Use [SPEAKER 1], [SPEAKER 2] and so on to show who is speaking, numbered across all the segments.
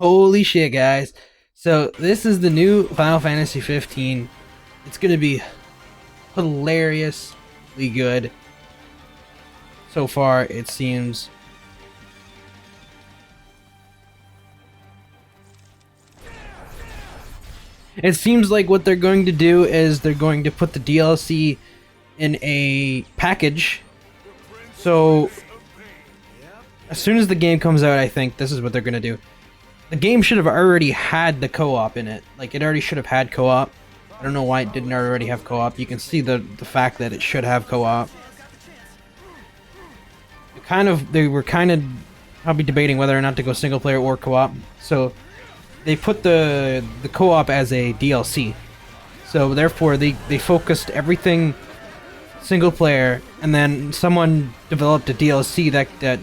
[SPEAKER 1] Holy shit, guys. So, this is the new Final Fantasy 15. It's gonna be hilariously good. So far, it seems. It seems like what they're going to do is they're going to put the DLC in a package. So, as soon as the game comes out, I think this is what they're gonna do. The game should have already had the co-op in it. Like, it already should have had co-op. I don't know why it didn't already have co-op. You can see the fact that it should have co-op. They were kind of probably debating whether or not to go single player or co-op. So they put the co-op as a DLC. So therefore they focused everything single player, and then someone developed a DLC that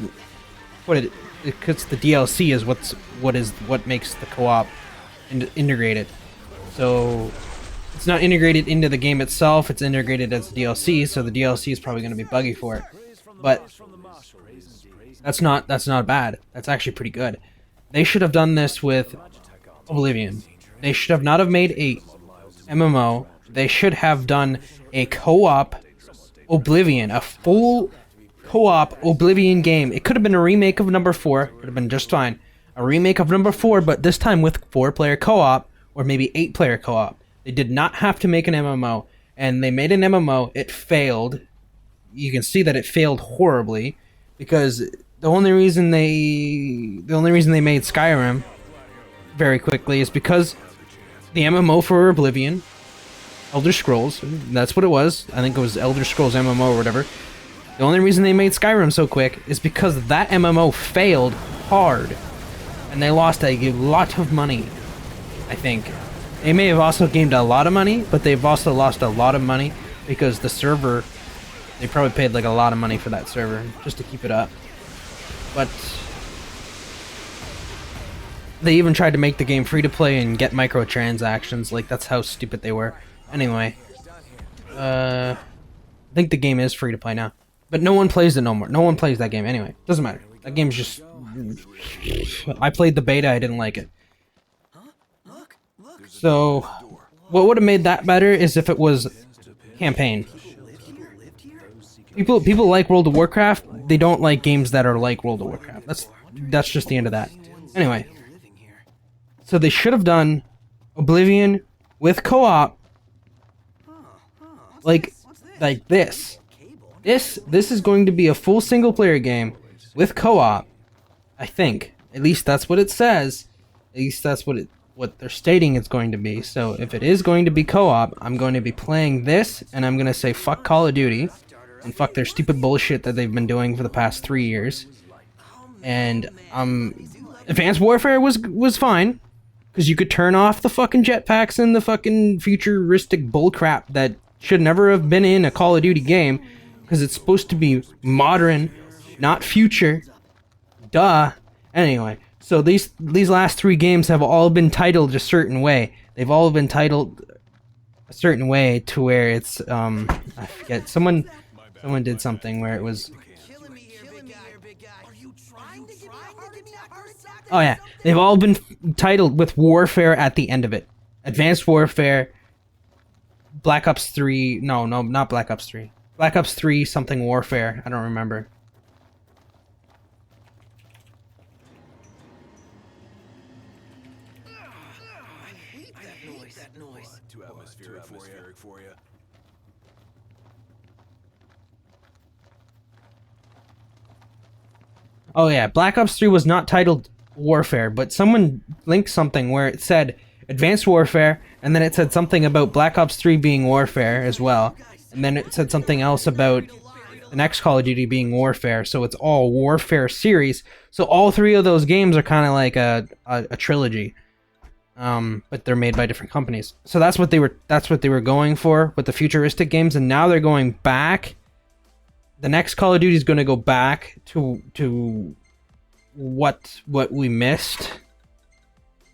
[SPEAKER 1] because the DLC is what makes the co-op integrated. So it's not integrated into the game itself, it's integrated as a DLC, so the DLC is probably going to be buggy for it. But that's not bad. That's actually pretty good. They should have done this with Oblivion. They should have not have made a MMO. They should have done a co-op Oblivion, a full co-op Oblivion game. It could have been a remake of number 4. Could have been just fine. A remake of number 4, but this time with 4-player co-op or maybe 8-player co-op. They did not have to make an MMO, and they made an MMO. It failed. You can see that it failed horribly because the only reason they made Skyrim very quickly is because the MMO for Oblivion, Elder Scrolls, that's what it was. I think it was Elder Scrolls MMO or whatever. The only reason they made Skyrim so quick is because that MMO failed hard, and they lost a lot of money, I think. They may have also gained a lot of money, but they've also lost a lot of money because the server, they probably paid like a lot of money for that server just to keep it up. But they even tried to make the game free to play and get microtransactions. Like, that's how stupid they were. Anyway, I think the game is free to play now, but no one plays it no more. No one plays that game anyway. Doesn't matter. That game's just. I played the beta. I didn't like it. So, what would have made that better is if it was campaign. People like World of Warcraft. They don't like games that are like World of Warcraft. That's just the end of that. Anyway, so they should have done Oblivion with co-op, like this. This is going to be a full single player game with co-op. I think. At least that's what it says. At least that's what they're stating it's going to be. So if it is going to be co-op, I'm going to be playing this, and I'm going to say fuck Call of Duty, and fuck their stupid bullshit that they've been doing for the past 3 years. And Advanced Warfare was fine, because you could turn off the fucking jetpacks and the fucking futuristic bullcrap that should never have been in a Call of Duty game, because it's supposed to be modern, not future. Duh. Anyway. So these last 3 games have all been titled a certain way. They've all been titled a certain way to where it's I forget, someone did something where it was, oh yeah, they've all been titled with Warfare at the end of it. Advanced Warfare, Black Ops 3, no, not Black Ops 3. Black Ops 3 something Warfare, I don't remember.
[SPEAKER 2] Too atmospheric for you.
[SPEAKER 1] Oh yeah, Black Ops 3 was not titled Warfare, but someone linked something where it said Advanced Warfare, and then it said something about Black Ops 3 being Warfare as well, and then it said something else about the next Call of Duty being Warfare, so it's all Warfare series. So all 3 of those games are kind of like a trilogy. But they're made by different companies. So that's what they were going for with the futuristic games, and now they're going back. The next Call of Duty is going to go back to what we missed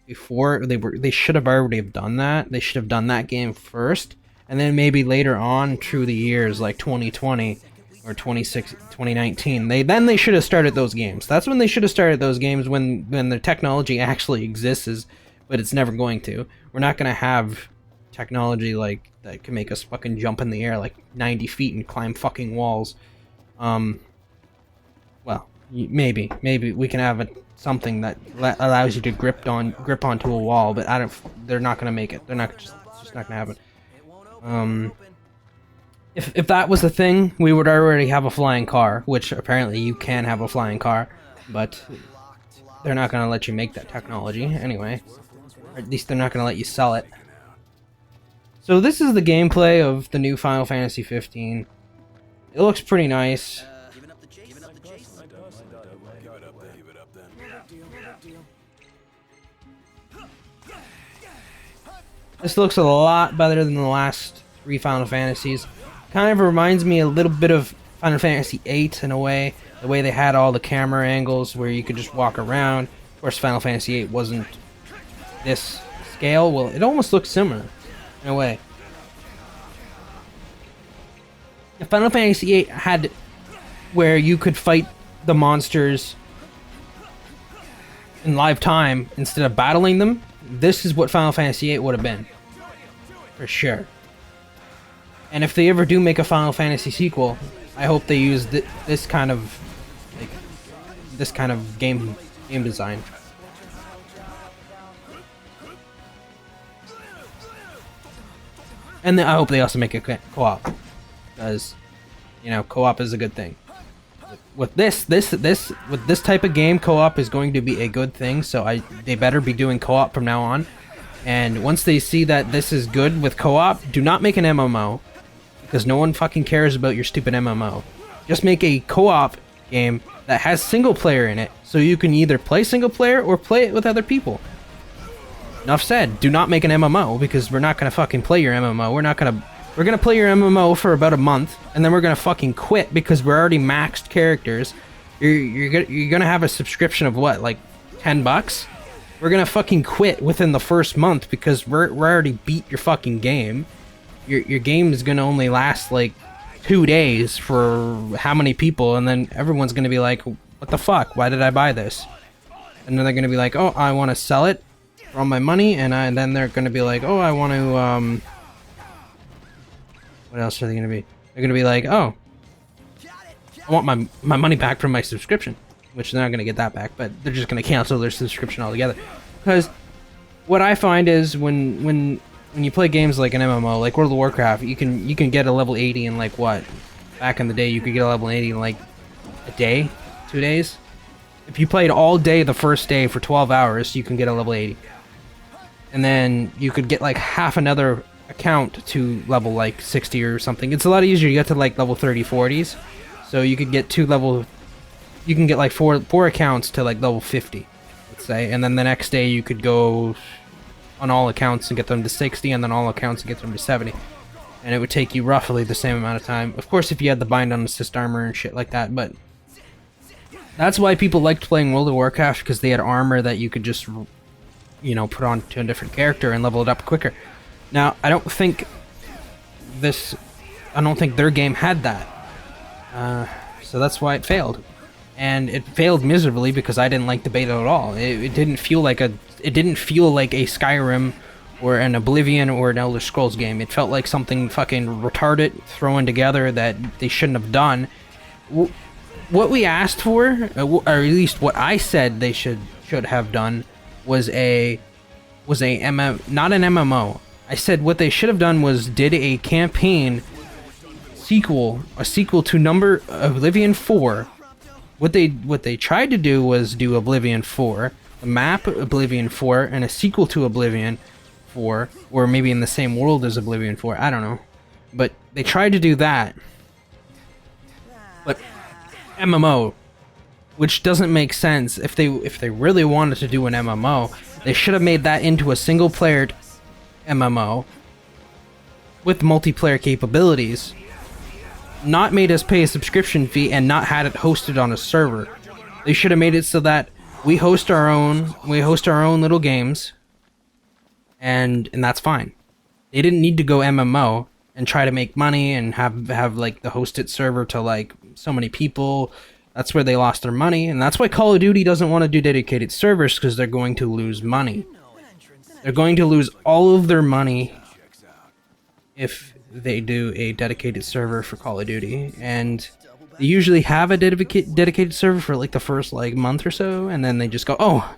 [SPEAKER 1] before. They should have already have done that. They should have done that game first, and then maybe later on through the years, like 2020, or 2019. They should have started those games. That's when they should have started those games, when the technology actually exists, but it's never going to. We're not going to have technology like that can make us fucking jump in the air like 90 feet and climb fucking walls. Well, maybe we can have something that allows you to grip onto a wall, but they're not going to make it. It's just not going to happen. If that was the thing, we would already have a flying car, which apparently you can have a flying car, but they're not going to let you make that technology anyway. Or at least they're not going to let you sell it. So this is the gameplay of the new Final Fantasy 15. It looks pretty nice. This looks a lot better than the last 3 Final Fantasies. Kind of reminds me a little bit of Final Fantasy VIII in a way. The way they had all the camera angles where you could just walk around. Of course, Final Fantasy VIII wasn't this scale. Well, it almost looks similar in a way. If Final Fantasy VIII had where you could fight the monsters in live time instead of battling them, this is what Final Fantasy VIII would have been. For sure. And if they ever do make a Final Fantasy sequel, I hope they use this kind of game design. And I hope they also make a co-op, because co-op is a good thing. With this type of game, co-op is going to be a good thing. So they better be doing co-op from now on. And once they see that this is good with co-op, do not make an MMO, because no one fucking cares about your stupid MMO. Just make a co-op game that has single player in it, so you can either play single player or play it with other people. Enough said. Do not make an MMO, because we're not gonna fucking play your MMO. We're gonna play your MMO for about a month, and then we're gonna fucking quit because we're already maxed characters. You're gonna have a subscription of what, like $10? We're gonna fucking quit within the first month because we're already beat your fucking game. Your game is gonna only last like 2 days for how many people, and then everyone's gonna be like, what the fuck? Why did I buy this? And then they're gonna be like, oh, I want to sell it for all my money, and then they're gonna be like, oh, I want to what else are they gonna be? They're gonna be like, oh, I want my money back from my subscription, which they're not gonna get that back, but they're just gonna cancel their subscription altogether. Because what I find is when you play games like an MMO, like World of Warcraft, you can get a level 80 in like what? Back in the day, you could get a level 80 in like a day, 2 days. If you played all day the first day for 12 hours, you can get a level 80. And then you could get like half another account to level like 60 or something. It's a lot easier to get to like level 30, 40s. So you could get you can get like four accounts to like level 50, let's say. And then the next day you could go on all accounts and get them to 60, and then all accounts and get them to 70. And it would take you roughly the same amount of time. Of course, if you had the bind on assist armor and shit like that, but that's why people liked playing World of Warcraft, because they had armor that you could just, put on to a different character and level it up quicker. Now, I don't think their game had that. So that's why it failed. And it failed miserably because I didn't like the beta at all. It didn't feel like a Skyrim or an Oblivion or an Elder Scrolls game. It felt like something fucking retarded thrown together that they shouldn't have done. What we asked for, or at least what I said they should have done, was not an MMO. I said what they should have done was did a campaign sequel, a sequel to Oblivion 4. What they tried to do was do Oblivion 4, a map Oblivion 4, and a sequel to Oblivion 4, or maybe in the same world as Oblivion 4. I don't know, but they tried to do that. But MMO, which doesn't make sense. If they really wanted to do an MMO, they should have made that into a single-player MMO with multiplayer capabilities. Not made us pay a subscription fee and not had it hosted on a server. They should have made it so that we host our own little games, and that's fine. They didn't need to go MMO and try to make money and have like the hosted server to like so many people. That's where they lost their money, and that's why Call of Duty doesn't want to do dedicated servers, because they're going to lose money. They're going to lose all of their money if they do a dedicated server for Call of Duty, and they usually have a dedicated server for like the first like month or so, and then they just go, oh,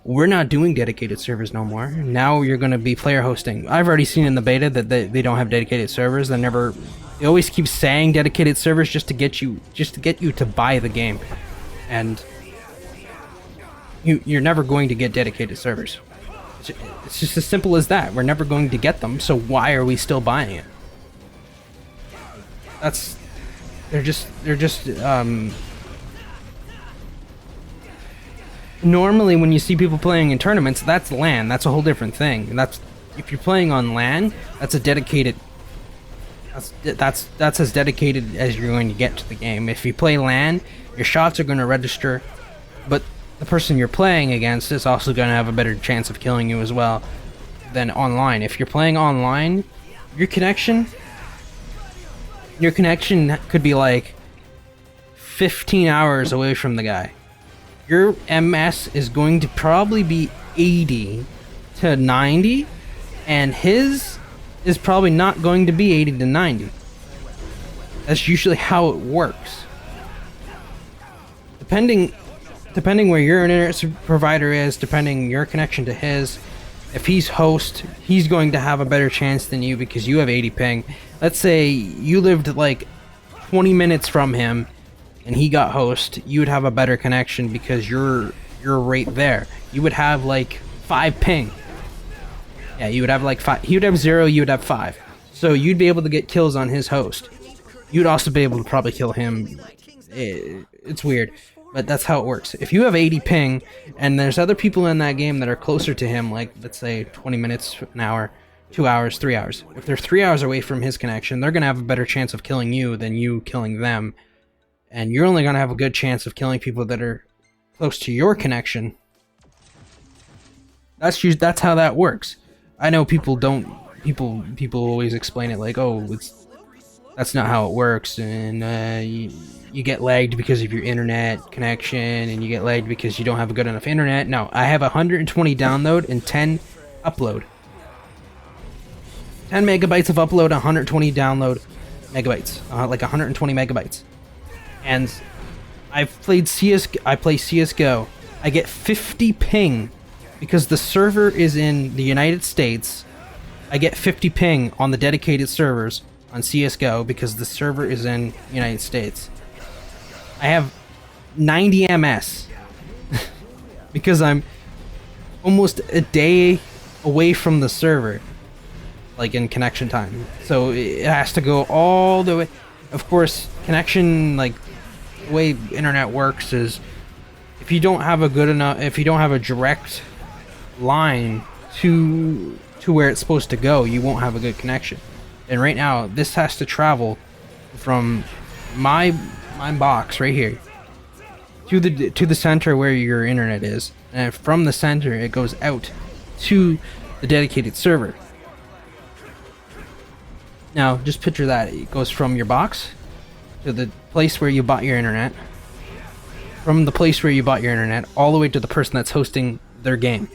[SPEAKER 1] we're not doing dedicated servers no more. Now you're going to be player hosting. I've already seen in the beta that they don't have dedicated servers. They always keep saying dedicated servers just to get you to buy the game, and you're never going to get dedicated servers. It's just as simple as that. We're never going to get them, so why are we still buying it? They're just normally when you see people playing in tournaments, that's LAN. That's a whole different thing. And if you're playing on LAN, that's a dedicated. That's as dedicated as you're going to get to the game. If you play LAN, your shots are going to register, but the person you're playing against is also going to have a better chance of killing you as well than online. If you're playing online, your connection could be like 15 hours away from the guy. Your MS is going to probably be 80 to 90, and his is probably not going to be 80 to 90. That's usually how it works. Depending where your internet provider is, depending your connection to his, if he's host, he's going to have a better chance than you because you have 80 ping. Let's say you lived like 20 minutes from him and he got host, you would have a better connection because you're right there. You would have like 5 ping. Yeah, you would have like 5. He would have 0, you would have 5. So you'd be able to get kills on his host. You'd also be able to probably kill him. It's weird, but that's how it works. If you have 80 ping and there's other people in that game that are closer to him, like let's say 20 minutes, an hour, 2 hours, 3 hours. If they're 3 hours away from his connection, they're going to have a better chance of killing you than you killing them. And you're only going to have a good chance of killing people that are close to your connection. That's how that works. I know people always explain it like, oh, that's not how it works, and you get lagged because of your internet connection, and you get lagged because you don't have a good enough internet. No, I have 120 download and 10 upload. 10 megabytes of upload, 120 download megabytes, like 120 megabytes. And I play CSGO. I get 50 ping because the server is in the United States. I get 50 ping on the dedicated servers on CSGO because the server is in the United States. I have 90 MS because I'm almost a day away from the server, like in connection time. So it has to go all the way. Of course, connection, like the way internet works is if you don't have a direct line to where it's supposed to go, you won't have a good connection. And right now, this has to travel from my box right here to the center where your internet is, and from the center it goes out to the dedicated server. Now, just picture that it goes from your box to the place where you bought your internet, from the place where you bought your internet all the way to the person that's hosting their game.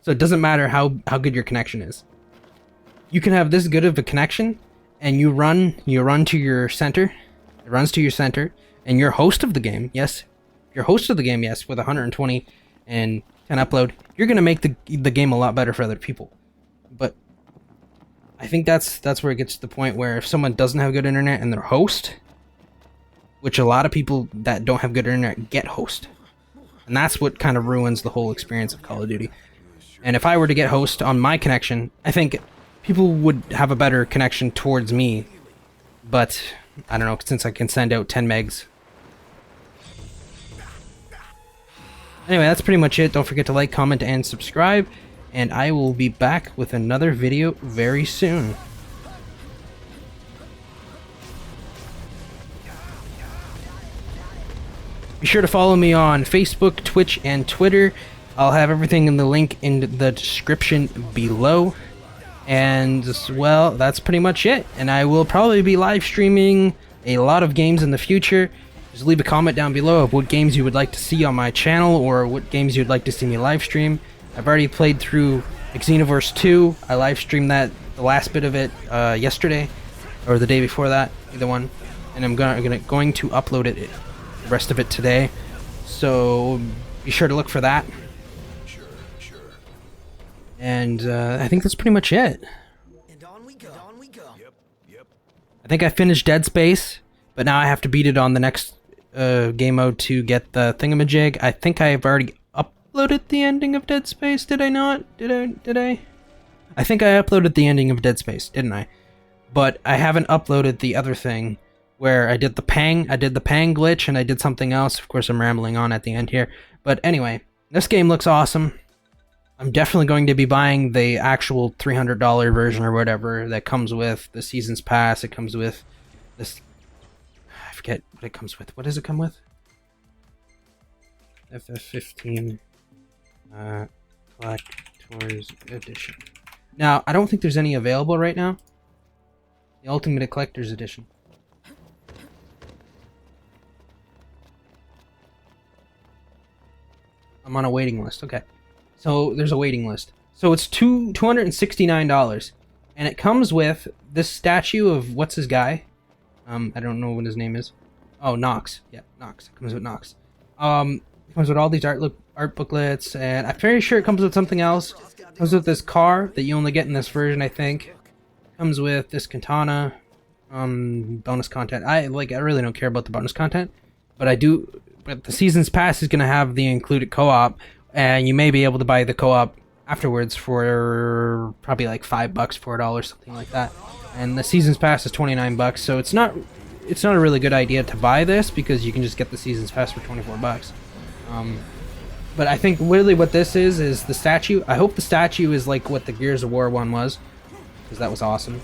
[SPEAKER 1] So it doesn't matter how good your connection is. You can have this good of a connection, and you run to your center. It runs to your center, and you're host of the game. Yes, you're host of the game. Yes, with 120 and 10 upload, you're gonna make the game a lot better for other people. But I think that's where it gets to the point where if someone doesn't have good internet and they're host, which a lot of people that don't have good internet get host, and that's what kind of ruins the whole experience of Call of Duty. And if I were to get host on my connection, I think people would have a better connection towards me. But I don't know, since I can send out 10 megs. Anyway, that's pretty much it. Don't forget to like, comment, and subscribe. And I will be back with another video very soon. Be sure to follow me on Facebook, Twitch, and Twitter. I'll have everything in the link in the description below. And well, that's pretty much it. And I will probably be live streaming a lot of games in the future. Just leave a comment down below of what games you would like to see on my channel or what games you'd like to see me live stream. I've already played through Xenoverse 2. I live streamed that, the last bit of it, yesterday or the day before that, either one. And I'm going to upload it, the rest of it today. So be sure to look for that.
[SPEAKER 2] Sure, sure.
[SPEAKER 1] And I think that's pretty much it.
[SPEAKER 3] And on we go.
[SPEAKER 2] Yep, yep.
[SPEAKER 1] I think I finished Dead Space, but now I have to beat it on the next game mode to get the thingamajig. I think I've already uploaded the ending of Dead Space. Did I not? Did I? I think I uploaded the ending of Dead Space, didn't I? But I haven't uploaded the other thing where I did the Pang glitch and I did something else. Of course, I'm rambling on at the end here. But anyway, this game looks awesome. I'm definitely going to be buying the actual $300 version or whatever that comes with the Season's Pass. It comes with this... I forget what it comes with. What does it come with? FF15 Collector's Edition. Now, I don't think there's any available right now. The Ultimate Collector's Edition. I'm on a waiting list. Okay. So there's a waiting list. So it's $269. And it comes with this statue of what's his guy? I don't know what his name is. Oh, Nox. Yeah, Nox. It comes with Nox. It comes with all these art booklets, and I'm very sure it comes with something else. It comes with this car that you only get in this version, I think. It comes with this katana, bonus content. I really don't care about the bonus content, but I do. But the Season's Pass is gonna have the included co-op, and you may be able to buy the co-op afterwards for probably like $5, $4, something like that. And the Season's Pass is $29, so it's not a really good idea to buy this because you can just get the Season's Pass for $24. But I think really what this is the statue. I hope the statue is like what the Gears of War one was, because that was awesome.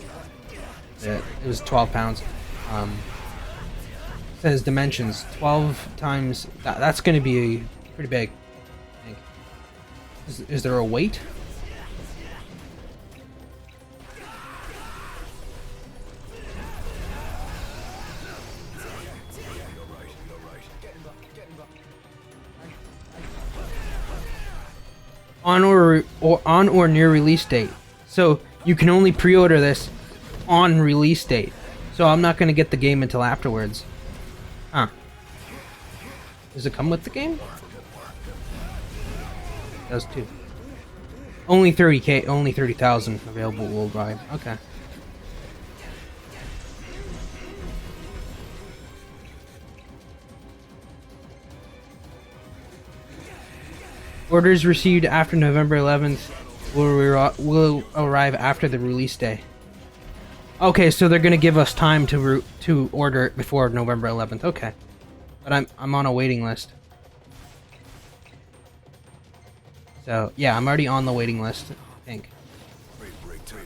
[SPEAKER 1] It was 12 pounds. It says dimensions 12 times. That's going to be pretty big, I think. Is there a weight? On or near release date. So you can only pre-order this on release date. So I'm not going to get the game until afterwards. Huh. Does it come with the game? It does too. Only 30K, only 30,000 available worldwide. Okay. Orders received after November 11th will arrive after the release day. Okay, so they're gonna give us time to order it before November 11th. Okay, but I'm on a waiting list. So yeah, I'm already on the waiting list, I think.
[SPEAKER 2] Break time.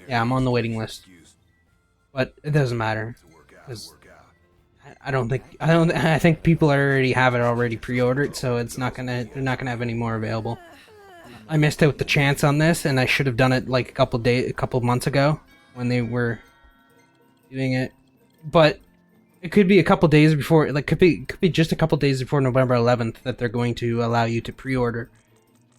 [SPEAKER 1] Yeah, I'm on the waiting list, but it doesn't matter. 'Cause I think people already have it already pre-ordered, so they're not gonna have any more available. I missed out the chance on this, and I should have done it like a couple months ago when they were doing it. But it could be a couple days before, like could be just a couple days before November 11th that they're going to allow you to pre-order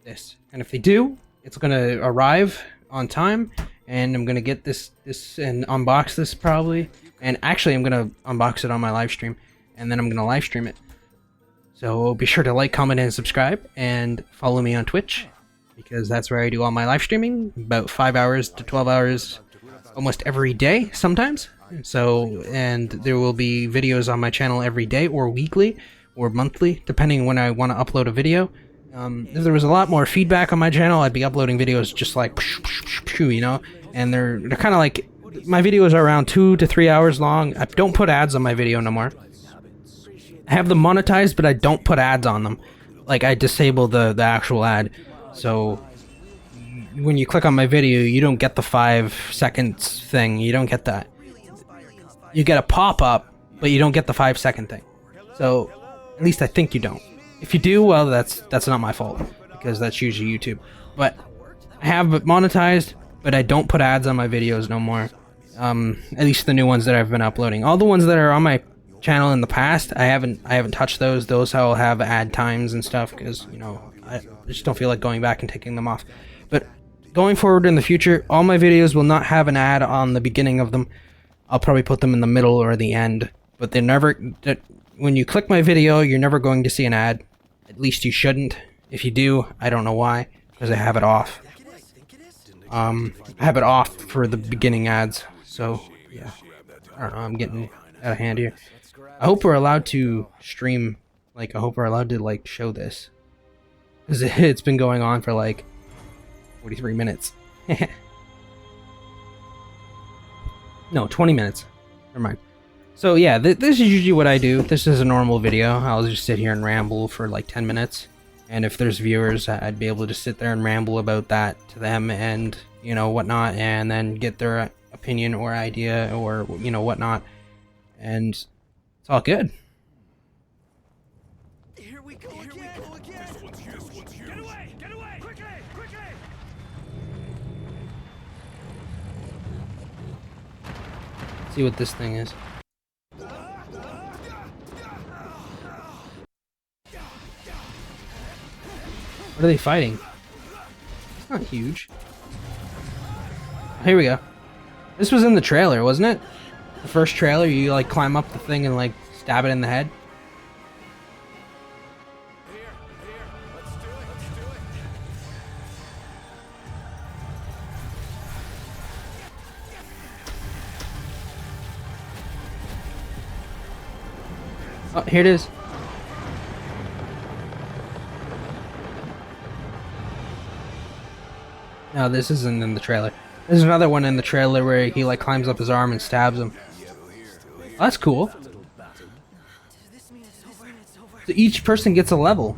[SPEAKER 1] this. And if they do, it's gonna arrive on time, and I'm gonna get this and unbox this probably. And actually, I'm gonna unbox it on my live stream, and then I'm gonna live stream it. So be sure to like, comment, and subscribe, and follow me on Twitch, because that's where I do all my live streaming, about 5 hours to 12 hours, almost every day sometimes. So, and there will be videos on my channel every day, or weekly, or monthly, depending when I want to upload a video. If there was a lot more feedback on my channel, I'd be uploading videos just like, you know, and they're kind of like, my videos are around 2 to 3 hours long. I don't put ads on my video no more. I have them monetized, but I don't put ads on them. Like, I disable the actual ad. So, when you click on my video, you don't get the 5 seconds thing. You don't get that. You get a pop-up, but you don't get the 5-second thing. So, at least I think you don't. If you do, well, that's not my fault, because that's usually YouTube. But I have it monetized, but I don't put ads on my videos no more. At least the new ones that I've been uploading. All the ones that are on my channel in the past, I haven't touched those. Those I'll have ad times and stuff, because, you know, I just don't feel like going back and taking them off. But going forward in the future, all my videos will not have an ad on the beginning of them. I'll probably put them in the middle or the end, but they're never... When you click my video, you're never going to see an ad. At least you shouldn't. If you do, I don't know why, because I have it off. I have it off for the beginning ads, so, yeah. I don't know, I'm getting out of hand here. I hope we're allowed to stream, like, I hope we're allowed to, like, show this. Because it's been going on for, like, 43 minutes. No, 20 minutes. Never mind. So yeah, this is usually what I do. This is a normal video. I'll just sit here and ramble for like 10 minutes. And if there's viewers, I'd be able to sit there and ramble about that to them and, you know, whatnot, and then get their opinion or idea or, you know, whatnot. And it's all good.
[SPEAKER 3] Here we go again. Get away, quickly.
[SPEAKER 1] See what this thing is. What are they fighting? It's not huge. Here we go. This was in the trailer, wasn't it? The first trailer, you like climb up the thing and like stab it in the head.
[SPEAKER 2] Let's do it.
[SPEAKER 1] Oh, here it is. No, this isn't in the trailer. There's another one in the trailer where he like climbs up his arm and stabs him. Oh, that's cool. So each person gets a level.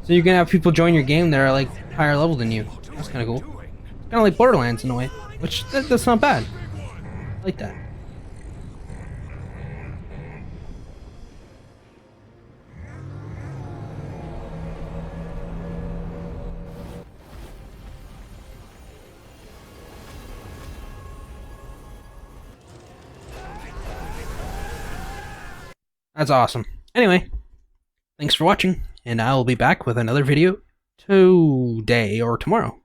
[SPEAKER 1] So you're gonna have people join your game that are like higher level than you. That's kind of cool. Kind of like Borderlands in a way, which that's not bad. I like that. That's awesome. Anyway, thanks for watching, and I will be back with another video today or tomorrow.